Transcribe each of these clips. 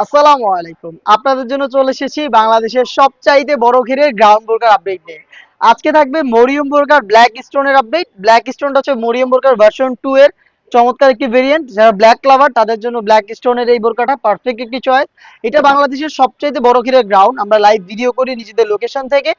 আসসালামু আলাইকুম। আপনাদের জন্য চলে এসেছি বাংলাদেশের সবচাইতে বড় ঘেরের গ্রাউন্ড বোরকার আপডেট নিয়ে। আজকে থাকবে মরিয়ম বোরকার ব্ল্যাক স্টোনের আপডেট। ব্ল্যাক স্টোনটা হচ্ছে মরিয়ম বোরকার ভার্সন 2 এর চমৎকার একটি ভেরিয়েন্ট। যারা ব্ল্যাক লাভার তাদের জন্য ব্ল্যাক স্টোনের এই বোরকাটা পারফেক্ট একটি চয়েস। এটা বাংলাদেশের সবচাইতে বড় ঘেরের গ্রাউন্ড। আমরা লাইভ ভিডিও করি নিজেদের লোকেশন থেকে।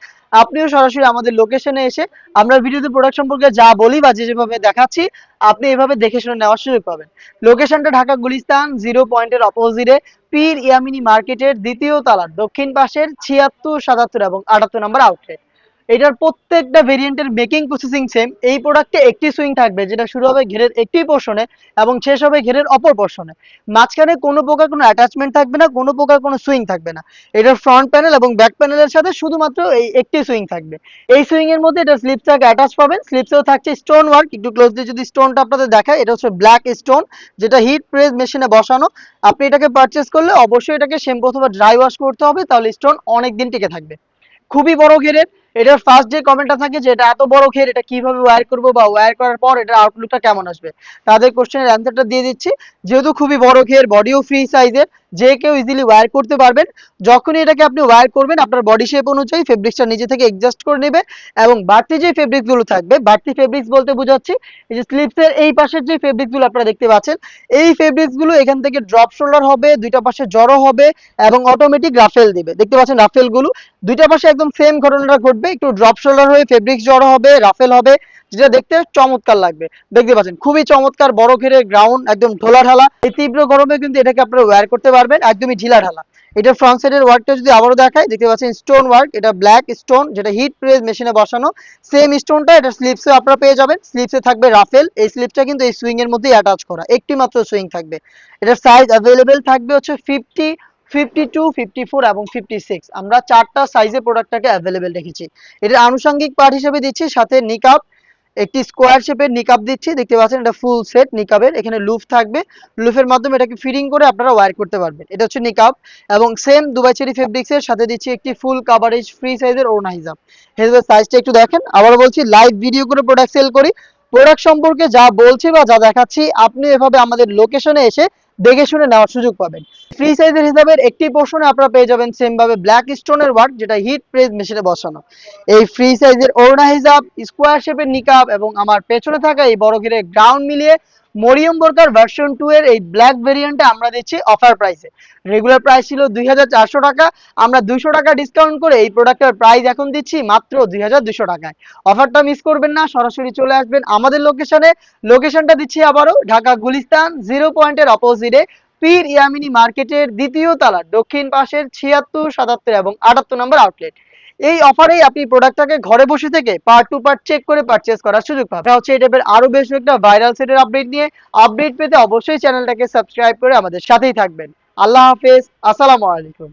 আপনিও সরাসরি আমাদের লোকেশনে এসে আমরা ভিডিওতে প্রোডাক্ট সম্পর্কে যা বলি বা যেভাবে দেখাচ্ছি আপনি এভাবে দেখে শুনে নেওয়ার সুযোগ পাবেন। লোকেশনটা ঢাকা গুলিস্তান 0 পয়েন্টের অপোজিটে পীর ইয়ামিনী মার্কেটের দ্বিতীয় তলার দক্ষিণ পাশের 76, 77 এবং 78 নম্বর আউটলেট। এটার প্রত্যেকটা ভেরিয়েন্টের মেকিং প্রসেসিং সেম। এই প্রোডাক্টে একটি সুইং থাকবে যেটা শুরু হবে ঘেরের একটি পোর্শনে এবং শেষ হবে ঘেরের অপর পোর্শনে। মাঝখানে কোনো প্রকার কোনো অ্যাটাচমেন্ট থাকবে না, কোনো প্রকার কোনো সুইং থাকবে না। এটার ফ্রন্ট প্যানেল এবং ব্যাক প্যানেলের সাথে শুধুমাত্র এই একটি সুইং থাকবে। এই সুইং এর মধ্যে এটা স্লিপসটাকে অ্যাটাচ পাবেন। স্লিপসেও থাকছে স্টোন ওয়ার্ক। একটু ক্লোজলি যদি স্টোনটা আপনাদের দেখায়, এটা হচ্ছে ব্ল্যাক স্টোন যেটা হিট প্রেস মেশিনে বসানো। আপনি এটাকে পারচেজ করলে অবশ্যই এটাকে শ্যাম্পু অথবা ড্রাই ওয়াশ করতে হবে, তাহলে স্টোন অনেক দিন টিকে থাকবে। খুবই বড় ঘেরের। এটার ফার্স্ট যে কমেন্টটা থাকে যে এটা এত বড় ঘের, এটা কিভাবে ওয়্যার করবো বা ওয়্যার করার পর এটার আউটলুকটা কেমন আসবে, তাদের কোশ্চেনের অ্যান্সারটা দিয়ে দিচ্ছি। যেহেতু খুবই বড় ঘের, বডিও ফ্রি সাইজের, যে কেউ ইজিলি ওয়্যার করতে পারবেন। যখনই এটাকে আপনি ওয়্যার করবেন আপনার বডি শেপ অনুযায়ী ফেব্রিক্সটা নিজে থেকে অ্যাডজাস্ট করে নেবে। এবং বাড়তি যে ফেব্রিক্সগুলো থাকবে, বাড়তি ফেব্রিক্স বলতে বোঝাচ্ছি এই যে স্লিপসের এই পাশের যে ফেব্রিক্সগুলো আপনারা দেখতে পাচ্ছেন, এই ফেব্রিক্সগুলো এখান থেকে ড্রপ শোল্ডার হবে, দুইটা পাশে জড়ো হবে এবং অটোমেটিক রাফেল দিবে। দেখতে পাচ্ছেন রাফেলগুলো দুইটা পাশে একদম সেম ঘটনাটা ঘটবে। একটু ড্রপ শোল্ডার হয়ে ফেব্রিক্স জড়ো হবে, রাফেল হবে, যেটা দেখতে চমৎকার লাগবে। দেখতে পাচ্ছেন খুবই চমৎকার বড় ঘেরের গ্রাউন্ড, একদম ঢোলা ঢালা। এই তীব্র গরমে কিন্তু এটাকে আপনারা ওয়্যার করতে পারবেন, একদমই ঢিলা ঢালা। এটা ফ্রন্ট সাইডের ওয়ার্কটা যদি আবারও দেখায়, দেখতে পাচ্ছেন স্টোন ওয়ার্ক। এটা ব্ল্যাক স্টোন যেটা হিট প্রেস মেশিনে বসানো। সেম স্টোনটা এটা স্লিপসে আপনারা পেয়ে যাবেন। স্লিপসে থাকবে রাফেল। এই স্লিপসটা কিন্তু এই সুইং এর মধ্যেই অ্যাটাচ করা, একটি মাত্র সুইং থাকবে। এটার সাইজ অ্যাভেলেবেল থাকবে হচ্ছে 50, 52, 54 এবং 56। আমরা চারটা সাইজে প্রোডাক্টটাকে অ্যাভেলেবেল রেখেছি। এটার আনুষঙ্গিক পার্ট হিসেবে দিচ্ছি সাথে নিকাব, একটি স্কোয়ার শেপের নিকাব দিচ্ছি। দেখতে পাচ্ছেন এটা ফুল সেট নিকাবের। এখানে লুফ থাকবে, লুফের মাধ্যমে এটাকে ফিটিং করে আপনারা ওয়্যার করতে পারবেন। এটা হচ্ছে নিকাব। এবং সেম দুবাই চেরি ফেব্রিক্সের সাথে দিচ্ছি একটি ফুল কাভারেজ ফ্রি সাইজের ওড়না হিজাব। হিজাবের সাইজটা একটু দেখেন। আবারও বলছি, লাইভ ভিডিও করে প্রোডাক্ট সেল করি। প্রোডাক্ট সম্পর্কে যা বলছি বা যা দেখাচ্ছি আপনি এভাবে আমাদের লোকেশনে এসে দেখে শুনে নেওয়ার সুযোগ পাবেন। ফ্রি সাইজের হিসাবের একটি পোর্শনে আপনারা পেয়ে যাবেন সেম ভাবে ব্ল্যাক স্টোনের ওয়ার্ক যেটা হিট প্রেস মেশিনে বসানো। এই ফ্রি সাইজের ওড়না হিজাব, স্কোয়ার শেপের নিকাব এবং আমার পেছনে থাকা এই বড় ঘিরে গ্রাউন্ড মিলিয়ে মরিয়ম বোরকার ভার্সন 2 এর এই ব্ল্যাক ভেরিয়েন্টে আমরা দিচ্ছি অফার প্রাইসে। রেগুলার প্রাইস ছিল 2400 টাকা। আমরা 200 টাকা ডিসকাউন্ট করে এই প্রোডাক্টের প্রাইস এখন দিচ্ছি মাত্র 2200 টাকায়। অফারটা মিস করবেন না, সরাসরি চলে আসবেন আমাদের লোকেশনে। লোকেশনটা দিচ্ছি আবারও, ঢাকা গুলিস্তান 0 পয়েন্টের অপোজিটে পীর ইয়ামিনী মার্কেটের দ্বিতীয় তলার দক্ষিণ পাশের 76, 77 এবং 78 নম্বর আউটলেট। এই অফারেই আপনি প্রোডাক্টটাকে ঘরে বসে থেকে পার্ট টু পার্ট চেক করে পারচেজ করার সুযোগ পাবেন। হচ্ছে এই টাইপের আরো বেশ একটা ভাইরাল সেটের আপডেট নিয়ে। আপডেট পেতে অবশ্যই চ্যানেলটাকে সাবস্ক্রাইব করে আমাদের সাথেই থাকবেন। আল্লাহ হাফেজ, আসসালামু আলাইকুম।